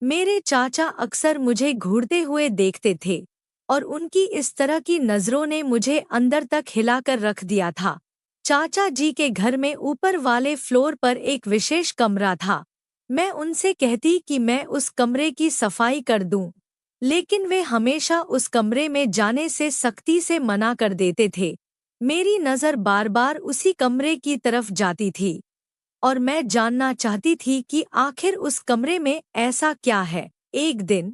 मेरे चाचा अक्सर मुझे घूरते हुए देखते थे और उनकी इस तरह की नज़रों ने मुझे अंदर तक हिलाकर रख दिया था। चाचा जी के घर में ऊपर वाले फ्लोर पर एक विशेष कमरा था। मैं उनसे कहती कि मैं उस कमरे की सफाई कर दूं, लेकिन वे हमेशा उस कमरे में जाने से सख्ती से मना कर देते थे। मेरी नज़र बार बार उसी कमरे की तरफ जाती थी और मैं जानना चाहती थी कि आखिर उस कमरे में ऐसा क्या है। एक दिन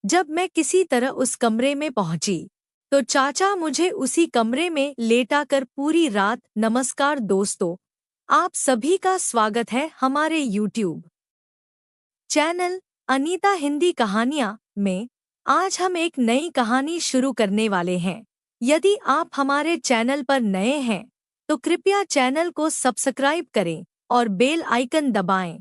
जब मैं किसी तरह उस कमरे में पहुंची, तो चाचा मुझे उसी कमरे में लेटाकर पूरी रात नमस्कार दोस्तों, आप सभी का स्वागत है हमारे यूट्यूब चैनल अनीता हिंदी कहानियाँ में। आज हम एक नई कहानी शुरू करने वाले हैं। यदि आप हमारे चैनल पर नए हैं तो कृपया चैनल को सब्सक्राइब करें और बेल आइकन दबाएं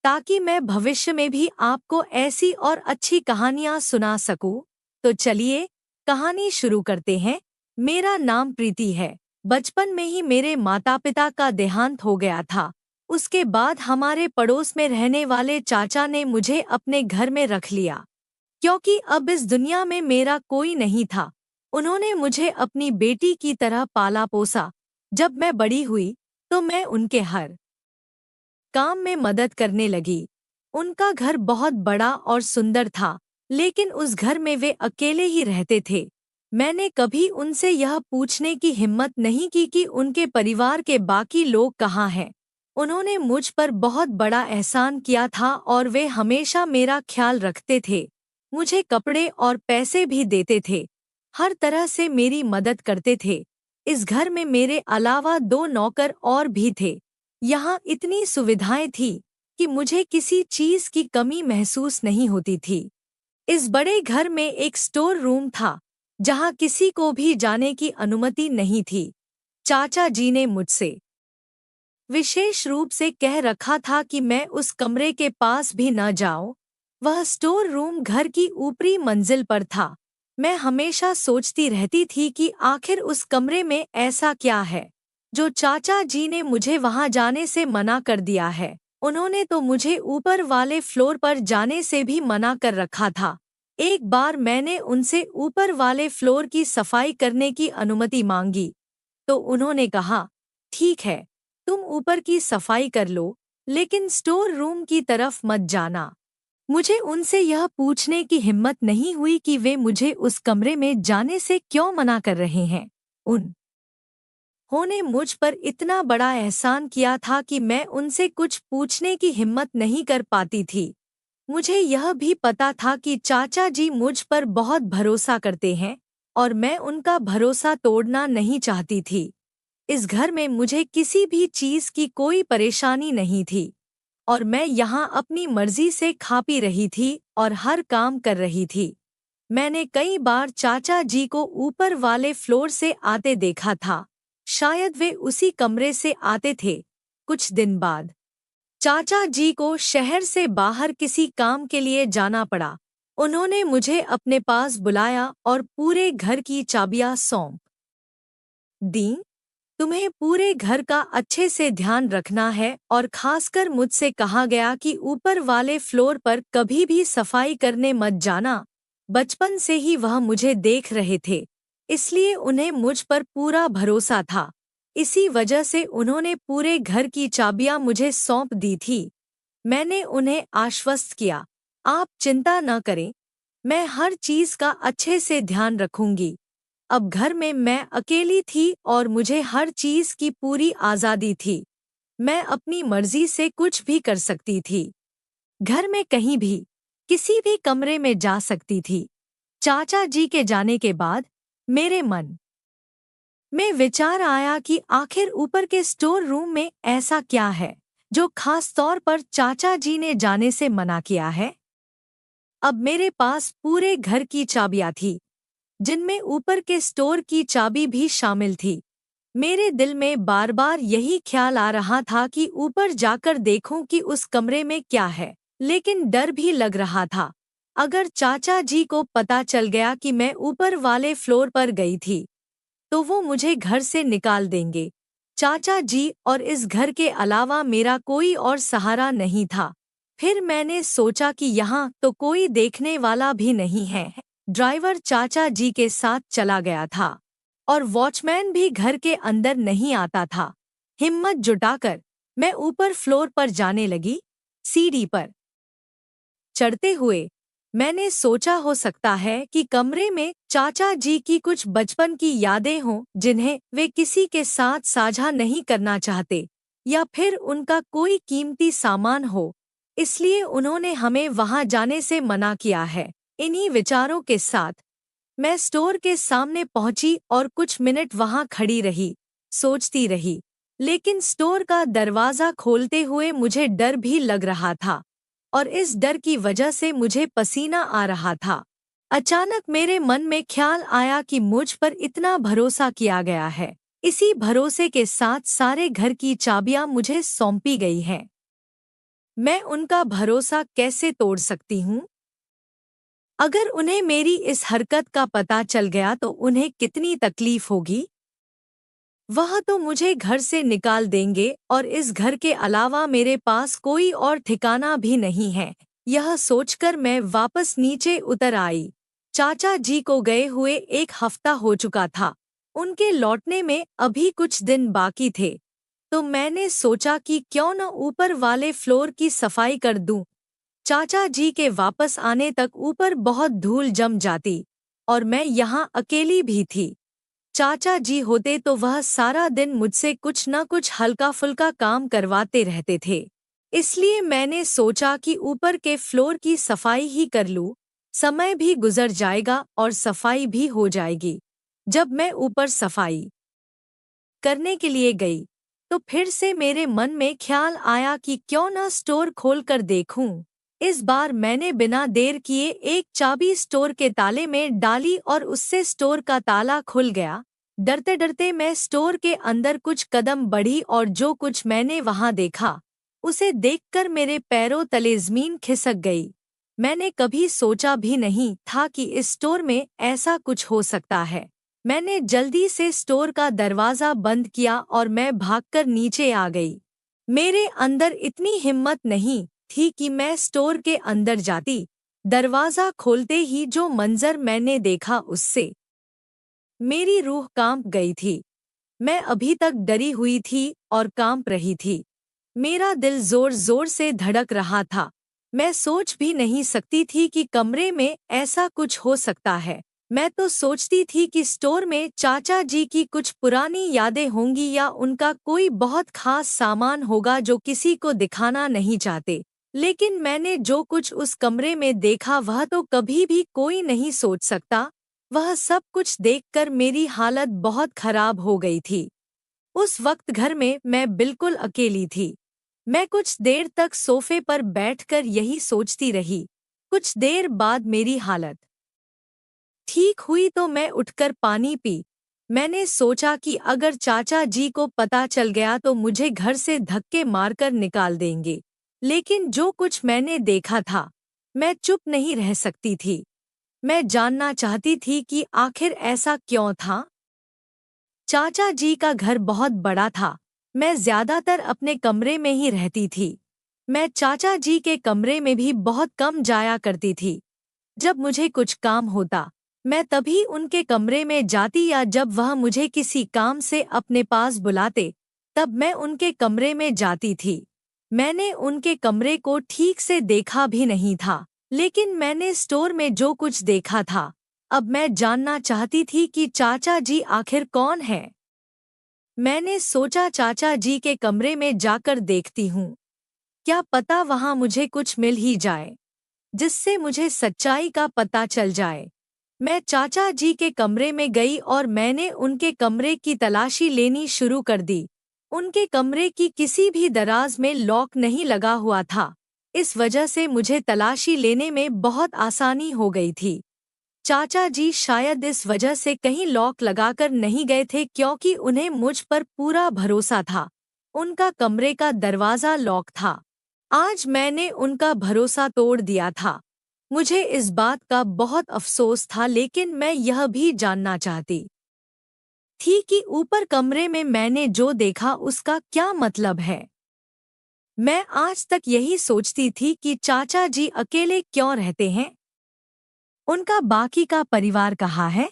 ताकि मैं भविष्य में भी आपको ऐसी और अच्छी कहानियां सुना सकूं। तो चलिए कहानी शुरू करते हैं। मेरा नाम प्रीति है। बचपन में ही मेरे माता पिता का देहांत हो गया था। उसके बाद हमारे पड़ोस में रहने वाले चाचा ने मुझे अपने घर में रख लिया, क्योंकि अब इस दुनिया में मेरा कोई नहीं था। उन्होंने मुझे अपनी बेटी की तरह पाला पोसा। जब मैं बड़ी हुई तो मैं उनके हर काम में मदद करने लगी। उनका घर बहुत बड़ा और सुंदर था, लेकिन उस घर में वे अकेले ही रहते थे। मैंने कभी उनसे यह पूछने की हिम्मत नहीं की कि उनके परिवार के बाकी लोग कहाँ हैं। उन्होंने मुझ पर बहुत बड़ा एहसान किया था और वे हमेशा मेरा ख्याल रखते थे। मुझे कपड़े और पैसे भी देते थे, हर तरह से मेरी मदद करते थे। इस घर में मेरे अलावा 2 नौकर और भी थे। यहाँ इतनी सुविधाएं थी कि मुझे किसी चीज की कमी महसूस नहीं होती थी। इस बड़े घर में एक स्टोर रूम था, जहाँ किसी को भी जाने की अनुमति नहीं थी। चाचा जी ने मुझसे विशेष रूप से कह रखा था कि मैं उस कमरे के पास भी न जाऊं। वह स्टोर रूम घर की ऊपरी मंजिल पर था। मैं हमेशा सोचती रहती थी कि आखिर उस कमरे में ऐसा क्या है जो चाचा जी ने मुझे वहां जाने से मना कर दिया है। उन्होंने तो मुझे ऊपर वाले फ्लोर पर जाने से भी मना कर रखा था। एक बार मैंने उनसे ऊपर वाले फ्लोर की सफाई करने की अनुमति मांगी, तो उन्होंने कहा, ठीक है, तुम ऊपर की सफाई कर लो, लेकिन स्टोर रूम की तरफ मत जाना। मुझे उनसे यह पूछने की हिम्मत नहीं हुई कि वे मुझे उस कमरे में जाने से क्यों मना कर रहे हैं। उन्होंने मुझ पर इतना बड़ा एहसान किया था कि मैं उनसे कुछ पूछने की हिम्मत नहीं कर पाती थी। मुझे यह भी पता था कि चाचा जी मुझ पर बहुत भरोसा करते हैं और मैं उनका भरोसा तोड़ना नहीं चाहती थी। इस घर में मुझे किसी भी चीज की कोई परेशानी नहीं थी और मैं यहाँ अपनी मर्जी से खा पी रही थी और हर काम कर रही थी। मैंने कई बार चाचा जी को ऊपर वाले फ्लोर से आते देखा था। शायद वे उसी कमरे से आते थे। कुछ दिन बाद चाचा जी को शहर से बाहर किसी काम के लिए जाना पड़ा। उन्होंने मुझे अपने पास बुलाया और पूरे घर की चाबियां सौंप दी। तुम्हें पूरे घर का अच्छे से ध्यान रखना है और खासकर मुझसे कहा गया कि ऊपर वाले फ्लोर पर कभी भी सफाई करने मत जाना। बचपन से ही वह मुझे देख रहे थे, इसलिए उन्हें मुझ पर पूरा भरोसा था। इसी वजह से उन्होंने पूरे घर की चाबियां मुझे सौंप दी थी। मैंने उन्हें आश्वस्त किया, आप चिंता न करें, मैं हर चीज का अच्छे से ध्यान रखूंगी। अब घर में मैं अकेली थी और मुझे हर चीज की पूरी आजादी थी। मैं अपनी मर्जी से कुछ भी कर सकती थी। घर में कहीं भी, किसी भी कमरे में जा सकती थी। चाचा जी के जाने के बाद मेरे मन में विचार आया कि आखिर ऊपर के स्टोर रूम में ऐसा क्या है जो खास तौर पर चाचा जी ने जाने से मना किया है। अब मेरे पास पूरे घर की चाबियां थी, जिनमें ऊपर के स्टोर की चाबी भी शामिल थी। मेरे दिल में बार बार यही ख्याल आ रहा था कि ऊपर जाकर देखूं कि उस कमरे में क्या है, लेकिन डर भी लग रहा था। अगर चाचा जी को पता चल गया कि मैं ऊपर वाले फ्लोर पर गई थी, तो वो मुझे घर से निकाल देंगे। चाचा जी और इस घर के अलावा मेरा कोई और सहारा नहीं था। फिर मैंने सोचा कि यहाँ तो कोई देखने वाला भी नहीं है। ड्राइवर चाचा जी के साथ चला गया था और वॉचमैन भी घर के अंदर नहीं आता था। हिम्मत जुटाकर मैं ऊपर फ्लोर पर जाने लगी। सीढ़ी पर चढ़ते हुए मैंने सोचा हो सकता है कि कमरे में चाचा जी की कुछ बचपन की यादें हों जिन्हें वे किसी के साथ साझा नहीं करना चाहते, या फिर उनका कोई कीमती सामान हो, इसलिए उन्होंने हमें वहां जाने से मना किया है। इन्हीं विचारों के साथ मैं स्टोर के सामने पहुंची और कुछ मिनट वहां खड़ी रही, सोचती रही। लेकिन स्टोर का दरवाजा खोलते हुए मुझे डर भी लग रहा था और इस डर की वजह से मुझे पसीना आ रहा था। अचानक मेरे मन में ख्याल आया कि मुझ पर इतना भरोसा किया गया है, इसी भरोसे के साथ सारे घर की चाबियां मुझे सौंपी गई हैं। मैं उनका भरोसा कैसे तोड़ सकती हूँ? अगर उन्हें मेरी इस हरकत का पता चल गया तो उन्हें कितनी तकलीफ होगी। वह तो मुझे घर से निकाल देंगे और इस घर के अलावा मेरे पास कोई और ठिकाना भी नहीं है। यह सोचकर मैं वापस नीचे उतर आई। चाचा जी को गए हुए 1 हफ्ता हो चुका था। उनके लौटने में अभी कुछ दिन बाकी थे, तो मैंने सोचा कि क्यों न ऊपर वाले फ्लोर की सफाई कर दूं। चाचा जी के वापस आने तक ऊपर बहुत धूल जम जाती और मैं यहाँ अकेली भी थी। चाचा जी होते तो वह सारा दिन मुझसे कुछ न कुछ हल्का फुल्का काम करवाते रहते थे। इसलिए मैंने सोचा कि ऊपर के फ्लोर की सफाई ही कर लूं। समय भी गुजर जाएगा और सफाई भी हो जाएगी। जब मैं ऊपर सफाई करने के लिए गई तो फिर से मेरे मन में ख्याल आया कि क्यों न स्टोर खोलकर देखूं। इस बार मैंने बिना देर किए एक चाबी स्टोर के ताले में डाली और उससे स्टोर का ताला खुल गया। डरते डरते मैं स्टोर के अंदर कुछ कदम बढ़ी और जो कुछ मैंने वहां देखा उसे देखकर मेरे पैरों तले जमीन खिसक गई। मैंने कभी सोचा भी नहीं था कि इस स्टोर में ऐसा कुछ हो सकता है। मैंने जल्दी से स्टोर का दरवाजा बंद किया और मैं भागकर नीचे आ गई। मेरे अंदर इतनी हिम्मत नहीं थी कि मैं स्टोर के अंदर जाती। दरवाजा खोलते ही जो मंजर मैंने देखा उससे मेरी रूह कांप गई थी। मैं अभी तक डरी हुई थी और कांप रही थी। मेरा दिल जोर जोर से धड़क रहा था। मैं सोच भी नहीं सकती थी कि कमरे में ऐसा कुछ हो सकता है। मैं तो सोचती थी कि स्टोर में चाचा जी की कुछ पुरानी यादें होंगी या उनका कोई बहुत खास सामान होगा जो किसी को दिखाना नहीं चाहते। लेकिन मैंने जो कुछ उस कमरे में देखा वह तो कभी भी कोई नहीं सोच सकता। वह सब कुछ देखकर मेरी हालत बहुत खराब हो गई थी। उस वक्त घर में मैं बिल्कुल अकेली थी। मैं कुछ देर तक सोफे पर बैठकर यही सोचती रही। कुछ देर बाद मेरी हालत ठीक हुई तो मैं उठकर पानी पी। मैंने सोचा कि अगर चाचा जी को पता चल गया तो मुझे घर से धक्के मारकर निकाल देंगे। लेकिन जो कुछ मैंने देखा था, मैं चुप नहीं रह सकती थी। मैं जानना चाहती थी कि आखिर ऐसा क्यों था। चाचा जी का घर बहुत बड़ा था। मैं ज्यादातर अपने कमरे में ही रहती थी। मैं चाचा जी के कमरे में भी बहुत कम जाया करती थी। जब मुझे कुछ काम होता, मैं तभी उनके कमरे में जाती या जब वह मुझे किसी काम से अपने पास बुलाते, तब मैं उनके कमरे में जाती थी। मैंने उनके कमरे को ठीक से देखा भी नहीं था, लेकिन मैंने स्टोर में जो कुछ देखा था, अब मैं जानना चाहती थी कि चाचा जी आखिर कौन है। मैंने सोचा चाचा जी के कमरे में जाकर देखती हूँ। क्या पता वहां मुझे कुछ मिल ही जाए, जिससे मुझे सच्चाई का पता चल जाए। मैं चाचा जी के कमरे में गई और मैंने उनके कमरे की तलाशी लेनी शुरू कर दी। उनके कमरे की किसी भी दराज में लॉक नहीं लगा हुआ था। इस वजह से मुझे तलाशी लेने में बहुत आसानी हो गई थी। चाचा जी शायद इस वजह से कहीं लॉक लगाकर नहीं गए थे क्योंकि उन्हें मुझ पर पूरा भरोसा था। उनका कमरे का दरवाज़ा लॉक था। आज मैंने उनका भरोसा तोड़ दिया था। मुझे इस बात का बहुत अफसोस था, लेकिन मैं यह भी जानना चाहती थी कि ऊपर कमरे में मैंने जो देखा उसका क्या मतलब है। मैं आज तक यही सोचती थी कि चाचा जी अकेले क्यों रहते हैं। उनका बाकी का परिवार कहाँ है?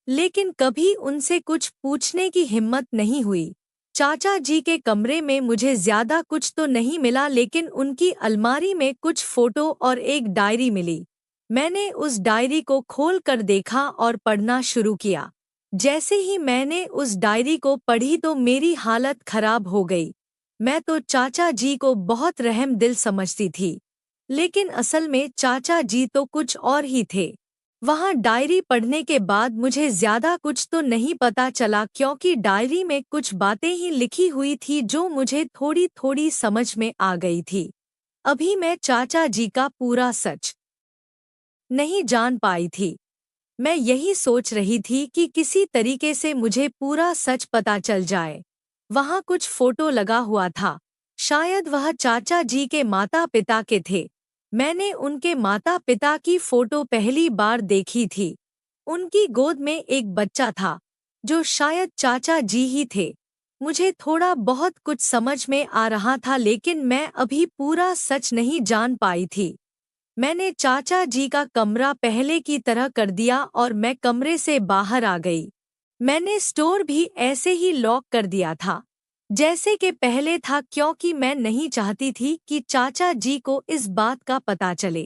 लेकिन कभी उनसे कुछ पूछने की हिम्मत नहीं हुई। चाचा जी के कमरे में मुझे ज्यादा कुछ तो नहीं मिला, लेकिन उनकी अलमारी में कुछ फोटो और एक डायरी मिली। मैंने उस डायरी को खोल कर देखा और पढ़ना शुरू किया। जैसे ही मैंने उस डायरी को पढ़ी तो मेरी हालत खराब हो गई। मैं तो चाचा जी को बहुत रहम दिल समझती थी, लेकिन असल में चाचा जी तो कुछ और ही थे। वहाँ डायरी पढ़ने के बाद मुझे ज्यादा कुछ तो नहीं पता चला, क्योंकि डायरी में कुछ बातें ही लिखी हुई थी जो मुझे थोड़ी थोड़ी समझ में आ गई थी। अभी मैं चाचा जी का पूरा सच नहीं जान पाई थी। मैं यही सोच रही थी कि किसी तरीके से मुझे पूरा सच पता चल जाए। वहाँ कुछ फोटो लगा हुआ था। शायद वह चाचा जी के माता पिता के थे। मैंने उनके माता पिता की फोटो पहली बार देखी थी। उनकी गोद में एक बच्चा था, जो शायद चाचा जी ही थे। मुझे थोड़ा बहुत कुछ समझ में आ रहा था, लेकिन मैं अभी पूरा सच नहीं जान पाई थी। मैंने चाचा जी का कमरा पहले की तरह कर दिया और मैं कमरे से बाहर आ गई। मैंने स्टोर भी ऐसे ही लॉक कर दिया था, जैसे कि पहले था, क्योंकि मैं नहीं चाहती थी कि चाचा जी को इस बात का पता चले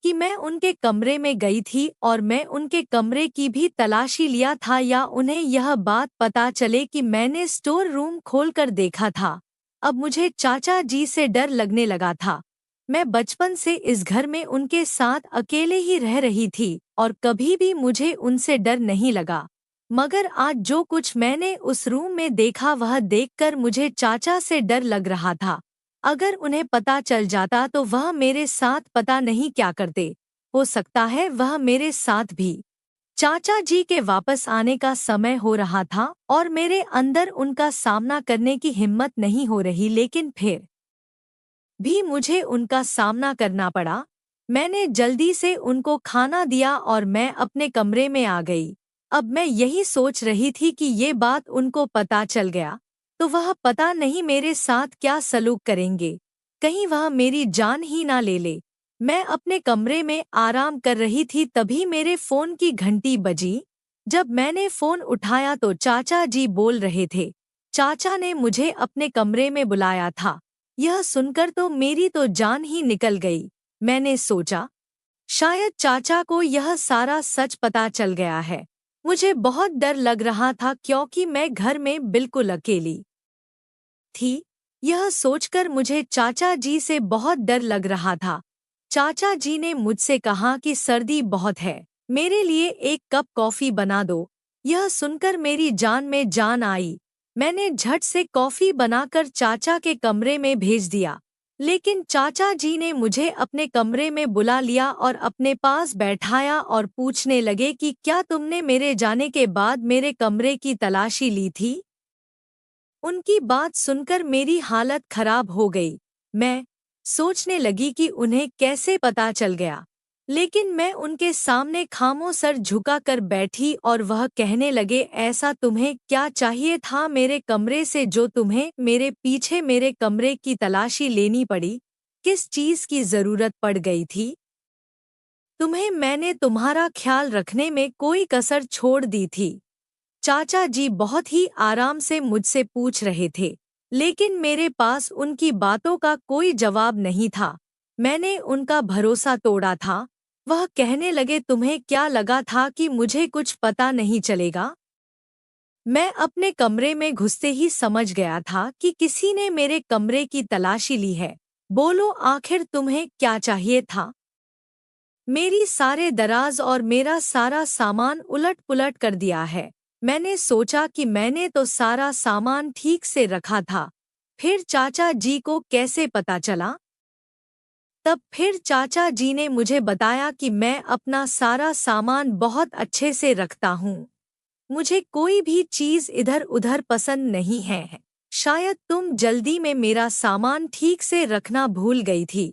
कि मैं उनके कमरे में गई थी, और मैं उनके कमरे की भी तलाशी लिया था, या उन्हें यह बात पता चले कि मैंने स्टोर रूम खोलकर देखा था। अब मुझे चाचा जी से डर लगने लगा था। मैं बचपन से इस घर में उनके साथ अकेले ही रह रही थी और कभी भी मुझे उनसे डर नहीं लगा। मगर आज जो कुछ मैंने उस रूम में देखा, वह देखकर मुझे चाचा से डर लग रहा था। अगर उन्हें पता चल जाता तो वह मेरे साथ पता नहीं क्या करते। हो सकता है वह मेरे साथ भी। चाचा जी के वापस आने का समय हो रहा था और मेरे अंदर उनका सामना करने की हिम्मत नहीं हो रही, लेकिन फिर भी मुझे उनका सामना करना पड़ा। मैंने जल्दी से उनको खाना दिया और मैं अपने कमरे में आ गई। अब मैं यही सोच रही थी कि ये बात उनको पता चल गया तो वह पता नहीं मेरे साथ क्या सलूक करेंगे। कहीं वह मेरी जान ही ना ले ले। मैं अपने कमरे में आराम कर रही थी, तभी मेरे फोन की घंटी बजी। जब मैंने फोन उठाया तो चाचा जी बोल रहे थे। चाचा ने मुझे अपने कमरे में बुलाया था। यह सुनकर तो मेरी तो जान ही निकल गई। मैंने सोचा, शायद चाचा को यह सारा सच पता चल गया है। मुझे बहुत डर लग रहा था, क्योंकि मैं घर में बिल्कुल अकेली थी। यह सोचकर मुझे चाचा जी से बहुत डर लग रहा था। चाचा जी ने मुझसे कहा कि सर्दी बहुत है, मेरे लिए एक कप कॉफी बना दो। यह सुनकर मेरी जान में जान आई। मैंने झट से कॉफी बनाकर चाचा के कमरे में भेज दिया। लेकिन चाचा जी ने मुझे अपने कमरे में बुला लिया और अपने पास बैठाया और पूछने लगे कि क्या तुमने मेरे जाने के बाद मेरे कमरे की तलाशी ली थी? उनकी बात सुनकर मेरी हालत खराब हो गई। मैं सोचने लगी कि उन्हें कैसे पता चल गया, लेकिन मैं उनके सामने खामोश सर झुका कर बैठी और वह कहने लगे, ऐसा तुम्हें क्या चाहिए था मेरे कमरे से जो तुम्हें मेरे पीछे मेरे कमरे की तलाशी लेनी पड़ी? किस चीज की जरूरत पड़ गई थी तुम्हें? मैंने तुम्हारा ख्याल रखने में कोई कसर छोड़ दी थी। चाचा जी बहुत ही आराम से मुझसे पूछ रहे थे, लेकिन मेरे पास उनकी बातों का कोई जवाब नहीं था। मैंने उनका भरोसा तोड़ा था। वह कहने लगे, तुम्हें क्या लगा था कि मुझे कुछ पता नहीं चलेगा? मैं अपने कमरे में घुसते ही समझ गया था कि किसी ने मेरे कमरे की तलाशी ली है। बोलो, आखिर तुम्हें क्या चाहिए था? मेरी सारे दराज और मेरा सारा सामान उलट पुलट कर दिया है। मैंने सोचा कि मैंने तो सारा सामान ठीक से रखा था। फिर चाचा जी को कैसे पता चला? तब फिर चाचा जी ने मुझे बताया कि मैं अपना सारा सामान बहुत अच्छे से रखता हूँ। मुझे कोई भी चीज इधर उधर पसंद नहीं है। शायद तुम जल्दी में मेरा सामान ठीक से रखना भूल गई थी।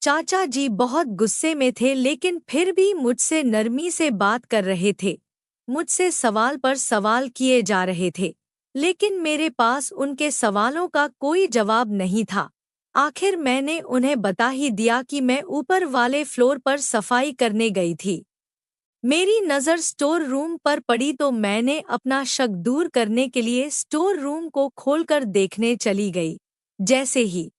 चाचा जी बहुत गुस्से में थे, लेकिन फिर भी मुझसे नरमी से बात कर रहे थे। मुझसे सवाल पर सवाल किए जा रहे थे, लेकिन मेरे पास उनके सवालों का कोई जवाब नहीं था। आखिर मैंने उन्हें बता ही दिया कि मैं ऊपर वाले फ्लोर पर सफाई करने गई थी। मेरी नज़र स्टोर रूम पर पड़ी तो मैंने अपना शक दूर करने के लिए स्टोर रूम को खोलकर देखने चली गई। जैसे ही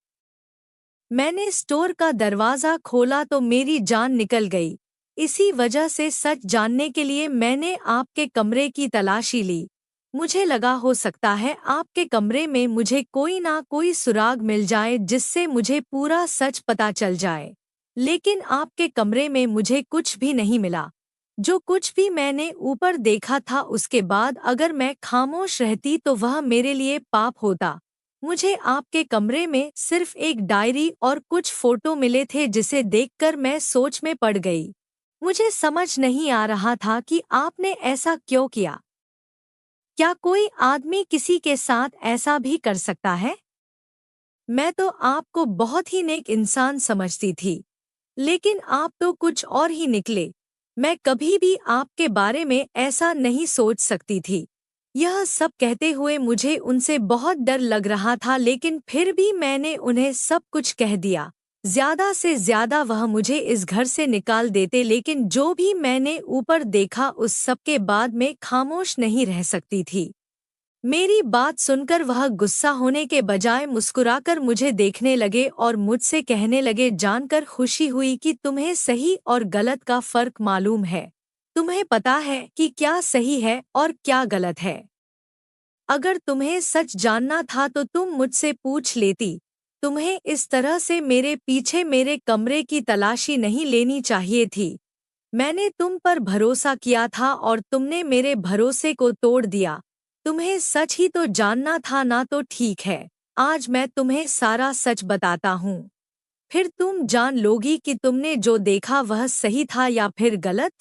मैंने स्टोर का दरवाज़ा खोला तो मेरी जान निकल गई। इसी वजह से सच जानने के लिए मैंने आपके कमरे की तलाशी ली। मुझे लगा हो सकता है आपके कमरे में मुझे कोई ना कोई सुराग मिल जाए जिससे मुझे पूरा सच पता चल जाए। लेकिन आपके कमरे में मुझे कुछ भी नहीं मिला। जो कुछ भी मैंने ऊपर देखा था उसके बाद अगर मैं खामोश रहती तो वह मेरे लिए पाप होता। मुझे आपके कमरे में सिर्फ एक डायरी और कुछ फोटो मिले थे जिसे देखकर मैं सोच में पड़ गई। मुझे समझ नहीं आ रहा था कि आपने ऐसा क्यों किया। क्या कोई आदमी किसी के साथ ऐसा भी कर सकता है? मैं तो आपको बहुत ही नेक इंसान समझती थी, लेकिन आप तो कुछ और ही निकले। मैं कभी भी आपके बारे में ऐसा नहीं सोच सकती थी। यह सब कहते हुए मुझे उनसे बहुत डर लग रहा था, लेकिन फिर भी मैंने उन्हें सब कुछ कह दिया। ज्यादा से ज्यादा वह मुझे इस घर से निकाल देते, लेकिन जो भी मैंने ऊपर देखा उस सब के बाद मैं खामोश नहीं रह सकती थी। मेरी बात सुनकर वह गुस्सा होने के बजाय मुस्कुराकर मुझे देखने लगे और मुझसे कहने लगे, जानकर खुशी हुई कि तुम्हें सही और गलत का फर्क मालूम है। तुम्हें पता है कि क्या सही है और क्या गलत है। अगर तुम्हें सच जानना था तो तुम मुझसे पूछ लेती। तुम्हें इस तरह से मेरे पीछे मेरे कमरे की तलाशी नहीं लेनी चाहिए थी। मैंने तुम पर भरोसा किया था और तुमने मेरे भरोसे को तोड़ दिया। तुम्हें सच ही तो जानना था ना, तो ठीक है, आज मैं तुम्हें सारा सच बताता हूँ। फिर तुम जान लोगी कि तुमने जो देखा वह सही था या फिर गलत।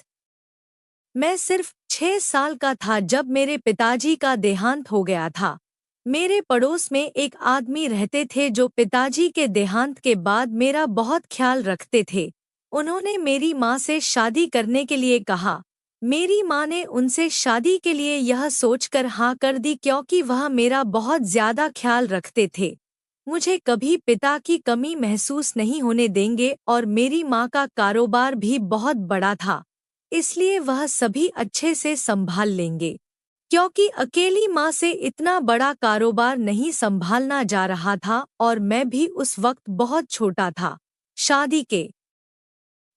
मैं सिर्फ 6 साल का था जब मेरे पिताजी का देहांत हो गया था। मेरे पड़ोस में एक आदमी रहते थे जो पिताजी के देहांत के बाद मेरा बहुत ख्याल रखते थे। उन्होंने मेरी माँ से शादी करने के लिए कहा। मेरी माँ ने उनसे शादी के लिए यह सोचकर हाँ कर दी क्योंकि वह मेरा बहुत ज्यादा ख्याल रखते थे। मुझे कभी पिता की कमी महसूस नहीं होने देंगे और मेरी माँ का कारोबार भी बहुत बड़ा था, इसलिए वह सभी अच्छे से संभाल लेंगे। क्योंकि अकेली माँ से इतना बड़ा कारोबार नहीं संभालना जा रहा था और मैं भी उस वक्त बहुत छोटा था। शादी के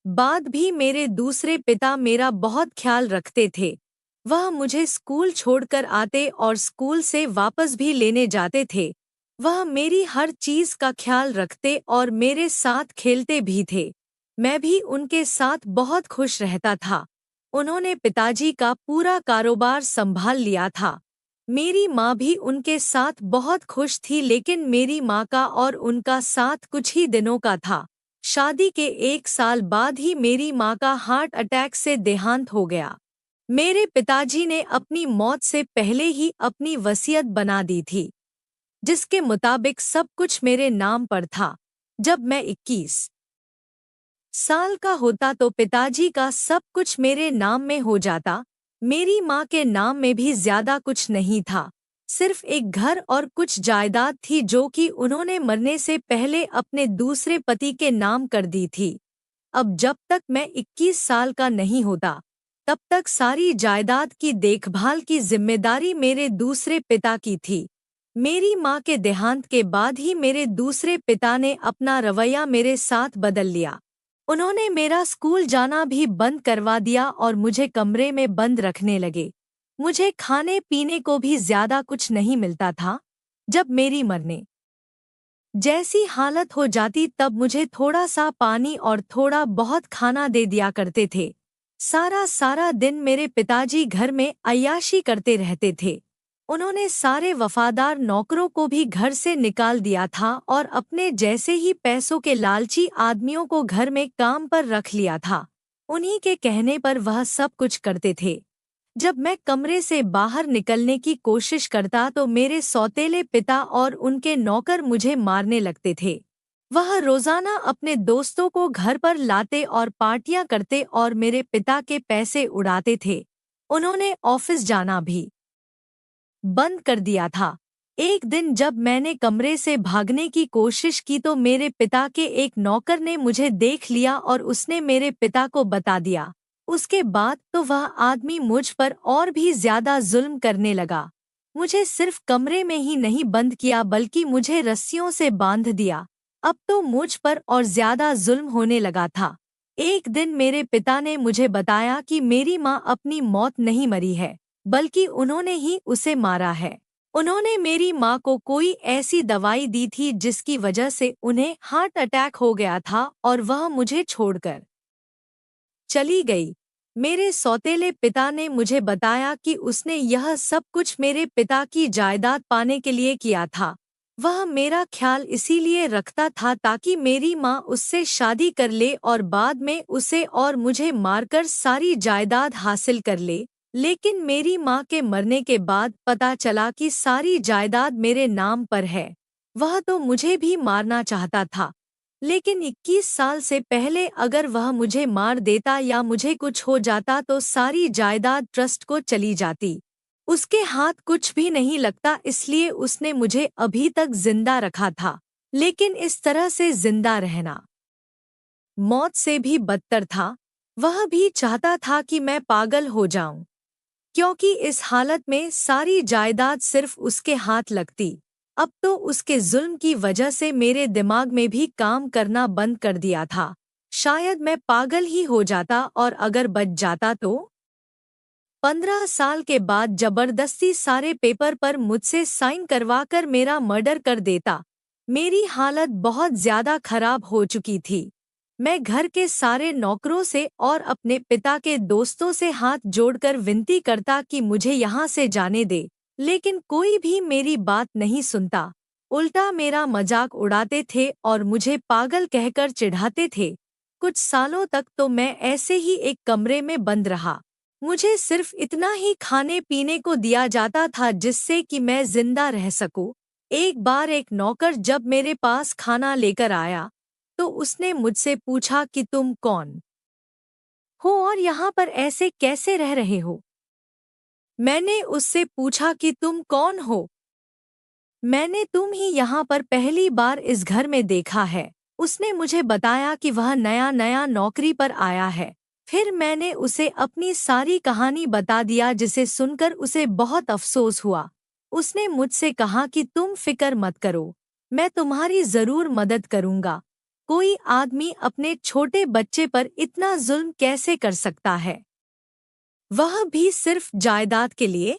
बाद भी मेरे दूसरे पिता मेरा बहुत ख्याल रखते थे। वह मुझे स्कूल छोड़कर आते और स्कूल से वापस भी लेने जाते थे। वह मेरी हर चीज का ख्याल रखते और मेरे साथ खेलते भी थे। मैं भी उनके साथ बहुत खुश रहता था। उन्होंने पिताजी का पूरा कारोबार संभाल लिया था। मेरी माँ भी उनके साथ बहुत खुश थी, लेकिन मेरी माँ का और उनका साथ कुछ ही दिनों का था। शादी के 1 साल बाद ही मेरी माँ का हार्ट अटैक से देहांत हो गया। मेरे पिताजी ने अपनी मौत से पहले ही अपनी वसीयत बना दी थी, जिसके मुताबिक सब कुछ मेरे नाम पर था। जब मैं 21 साल का होता तो पिताजी का सब कुछ मेरे नाम में हो जाता। मेरी माँ के नाम में भी ज्यादा कुछ नहीं था, सिर्फ एक घर और कुछ जायदाद थी जो कि उन्होंने मरने से पहले अपने दूसरे पति के नाम कर दी थी। अब जब तक मैं 21 साल का नहीं होता तब तक सारी जायदाद की देखभाल की जिम्मेदारी मेरे दूसरे पिता की थी। मेरी माँ के देहांत के बाद ही मेरे दूसरे पिता ने अपना रवैया मेरे साथ बदल लिया। उन्होंने मेरा स्कूल जाना भी बंद करवा दिया और मुझे कमरे में बंद रखने लगे। मुझे खाने पीने को भी ज्यादा कुछ नहीं मिलता था। जब मेरी मरने जैसी हालत हो जाती तब मुझे थोड़ा सा पानी और थोड़ा बहुत खाना दे दिया करते थे। सारा सारा दिन मेरे पिताजी घर में अय्याशी करते रहते थे। उन्होंने सारे वफादार नौकरों को भी घर से निकाल दिया था और अपने जैसे ही पैसों के लालची आदमियों को घर में काम पर रख लिया था। उन्हीं के कहने पर वह सब कुछ करते थे। जब मैं कमरे से बाहर निकलने की कोशिश करता तो मेरे सौतेले पिता और उनके नौकर मुझे मारने लगते थे। वह रोजाना अपने दोस्तों को घर पर लाते और पार्टियां करते और मेरे पिता के पैसे उड़ाते थे। उन्होंने ऑफिस जाना भी बंद कर दिया था। एक दिन जब मैंने कमरे से भागने की कोशिश की तो मेरे पिता के एक नौकर ने मुझे देख लिया और उसने मेरे पिता को बता दिया। उसके बाद तो वह आदमी मुझ पर और भी ज्यादा जुल्म करने लगा। मुझे सिर्फ कमरे में ही नहीं बंद किया बल्कि मुझे रस्सियों से बांध दिया। अब तो मुझ पर और ज्यादा जुल्म होने लगा था। एक दिन मेरे पिता ने मुझे बताया कि मेरी माँ अपनी मौत नहीं मरी है, बल्कि उन्होंने ही उसे मारा है। उन्होंने मेरी माँ को कोई ऐसी दवाई दी थी जिसकी वजह से उन्हें हार्ट अटैक हो गया था और वह मुझे छोड़कर चली गई। मेरे सौतेले पिता ने मुझे बताया कि उसने यह सब कुछ मेरे पिता की जायदाद पाने के लिए किया था। वह मेरा ख्याल इसीलिए रखता था ताकि मेरी माँ उससे शादी कर ले और बाद में उसे और मुझे मारकर सारी जायदाद हासिल कर ले। लेकिन मेरी माँ के मरने के बाद पता चला कि सारी जायदाद मेरे नाम पर है। वह तो मुझे भी मारना चाहता था, लेकिन 21 साल से पहले अगर वह मुझे मार देता या मुझे कुछ हो जाता तो सारी जायदाद ट्रस्ट को चली जाती। उसके हाथ कुछ भी नहीं लगता, इसलिए उसने मुझे अभी तक जिंदा रखा था। लेकिन इस तरह से जिंदा रहना मौत से भी बदतर था। वह भी चाहता था कि मैं पागल हो जाऊं, क्योंकि इस हालत में सारी जायदाद सिर्फ उसके हाथ लगती। अब तो उसके जुल्म की वजह से मेरे दिमाग में भी काम करना बंद कर दिया था। शायद मैं पागल ही हो जाता और अगर बच जाता तो 15 साल के बाद जबरदस्ती सारे पेपर पर मुझसे साइन करवाकर मेरा मर्डर कर देता। मेरी हालत बहुत ज्यादा खराब हो चुकी थी। मैं घर के सारे नौकरों से और अपने पिता के दोस्तों से हाथ जोड़कर विनती करता कि मुझे यहाँ से जाने दे, लेकिन कोई भी मेरी बात नहीं सुनता। उल्टा मेरा मजाक उड़ाते थे और मुझे पागल कहकर चिढ़ाते थे। कुछ सालों तक तो मैं ऐसे ही एक कमरे में बंद रहा। मुझे सिर्फ इतना ही खाने पीने को दिया जाता था जिससे कि मैं जिंदा रह सकूं। एक बार एक नौकर जब मेरे पास खाना लेकर आया तो उसने मुझसे पूछा कि तुम कौन हो और यहाँ पर ऐसे कैसे रह रहे हो। मैंने उससे पूछा कि तुम कौन हो। मैंने तुम ही यहाँ पर पहली बार इस घर में देखा है। उसने मुझे बताया कि वह नया नया नौकरी पर आया है। फिर मैंने उसे अपनी सारी कहानी बता दिया जिसे सुनकर उसे बहुत अफसोस हुआ। उसने मुझसे कहा कि तुम फिक्र मत करो, मैं तुम्हारी जरूर मदद करूँगा। कोई आदमी अपने छोटे बच्चे पर इतना जुल्म कैसे कर सकता है, वह भी सिर्फ जायदाद के लिए।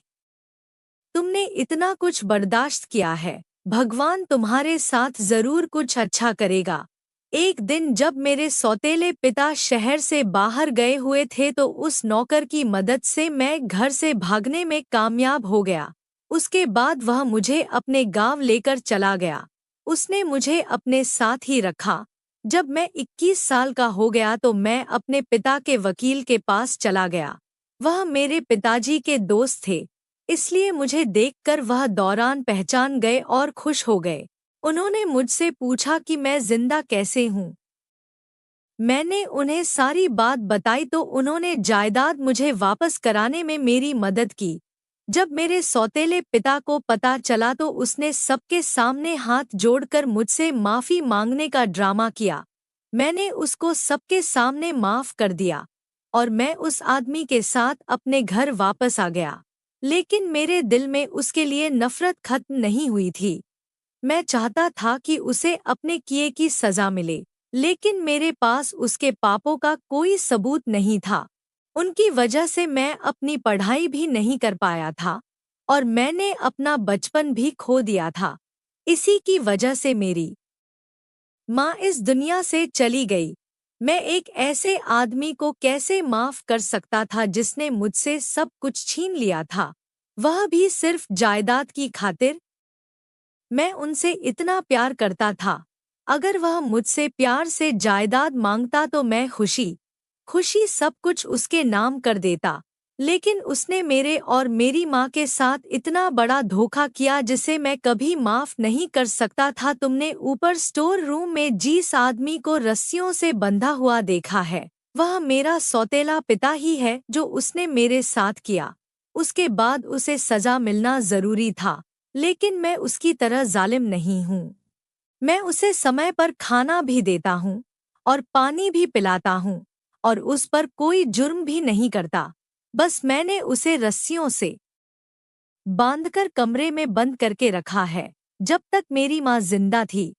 तुमने इतना कुछ बर्दाश्त किया है, भगवान तुम्हारे साथ जरूर कुछ अच्छा करेगा। एक दिन जब मेरे सौतेले पिता शहर से बाहर गए हुए थे तो उस नौकर की मदद से मैं घर से भागने में कामयाब हो गया। उसके बाद वह मुझे अपने गांव लेकर चला गया। उसने मुझे अपने साथ ही रखा। जब मैं 21 साल का हो गया तो मैं अपने पिता के वकील के पास चला गया। वह मेरे पिताजी के दोस्त थे, इसलिए मुझे देखकर वह दौरान पहचान गए और खुश हो गए। उन्होंने मुझसे पूछा कि मैं जिंदा कैसे हूँ। मैंने उन्हें सारी बात बताई तो उन्होंने जायदाद मुझे वापस कराने में मेरी मदद की। जब मेरे सौतेले पिता को पता चला तो उसने सबके सामने हाथ जोड़कर मुझसे माफी मांगने का ड्रामा किया। मैंने उसको सबके सामने माफ कर दिया और मैं उस आदमी के साथ अपने घर वापस आ गया। लेकिन मेरे दिल में उसके लिए नफरत खत्म नहीं हुई थी। मैं चाहता था कि उसे अपने किए की सजा मिले, लेकिन मेरे पास उसके पापों का कोई सबूत नहीं था। उनकी वजह से मैं अपनी पढ़ाई भी नहीं कर पाया था और मैंने अपना बचपन भी खो दिया था। इसी की वजह से मेरी माँ इस दुनिया से चली गई। मैं एक ऐसे आदमी को कैसे माफ कर सकता था जिसने मुझसे सब कुछ छीन लिया था, वह भी सिर्फ जायदाद की खातिर। मैं उनसे इतना प्यार करता था। अगर वह मुझसे प्यार से जायदाद मांगता तो मैं खुशी खुशी सब कुछ उसके नाम कर देता। लेकिन उसने मेरे और मेरी माँ के साथ इतना बड़ा धोखा किया जिसे मैं कभी माफ नहीं कर सकता था। तुमने ऊपर स्टोर रूम में जिस आदमी को रस्सियों से बंधा हुआ देखा है, वह मेरा सौतेला पिता ही है। जो उसने मेरे साथ किया उसके बाद उसे सजा मिलना जरूरी था, लेकिन मैं उसकी तरह जालिम नहीं हूँ। मैं उसे समय पर खाना भी देता हूँ और पानी भी पिलाता हूँ और उस पर कोई जुर्म भी नहीं करता। बस मैंने उसे रस्सियों से बांधकर कमरे में बंद करके रखा है। जब तक मेरी माँ जिंदा थी,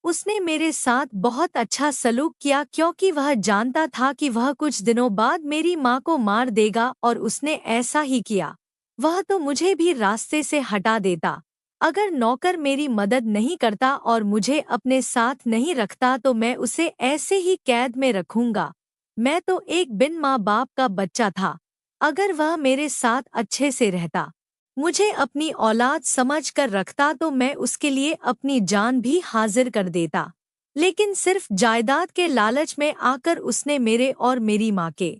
उसने मेरे साथ बहुत अच्छा सलूक किया क्योंकि वह जानता था कि वह कुछ दिनों बाद मेरी माँ को मार देगा और उसने ऐसा ही किया। वह तो मुझे भी रास्ते से हटा देता। अगर नौकर मेरी मदद नहीं करता और मुझे अपने साथ नहीं रखता तो मैं उसे ऐसे ही कैद में रखूंगा। मैं तो एक बिन माँ बाप का बच्चा था। अगर वह मेरे साथ अच्छे से रहता, मुझे अपनी औलाद समझकर रखता तो मैं उसके लिए अपनी जान भी हाजिर कर देता। लेकिन सिर्फ जायदाद के लालच में आकर उसने मेरे और मेरी माँ के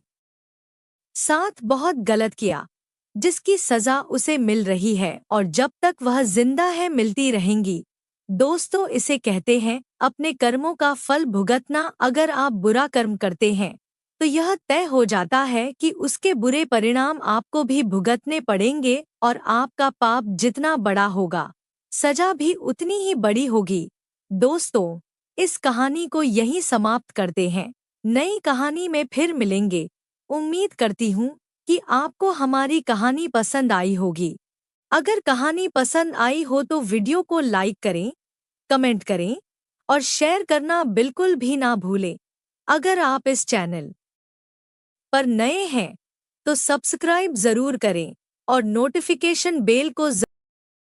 साथ बहुत गलत किया, जिसकी सजा उसे मिल रही है और जब तक वह जिंदा है मिलती रहेंगी। दोस्तों, इसे कहते हैं अपने कर्मों का फल भुगतना। अगर आप बुरा कर्म करते हैं तो यह तय हो जाता है कि उसके बुरे परिणाम आपको भी भुगतने पड़ेंगे और आपका पाप जितना बड़ा होगा, सजा भी उतनी ही बड़ी होगी। दोस्तों, इस कहानी को यहीं समाप्त करते हैं। नई कहानी में फिर मिलेंगे। उम्मीद करती हूँ कि आपको हमारी कहानी पसंद आई होगी। अगर कहानी पसंद आई हो तो वीडियो को लाइक करें, कमेंट करें और शेयर करना बिल्कुल भी ना भूलें। अगर आप इस चैनल पर नए हैं तो सब्सक्राइब जरूर करें और नोटिफिकेशन बेल को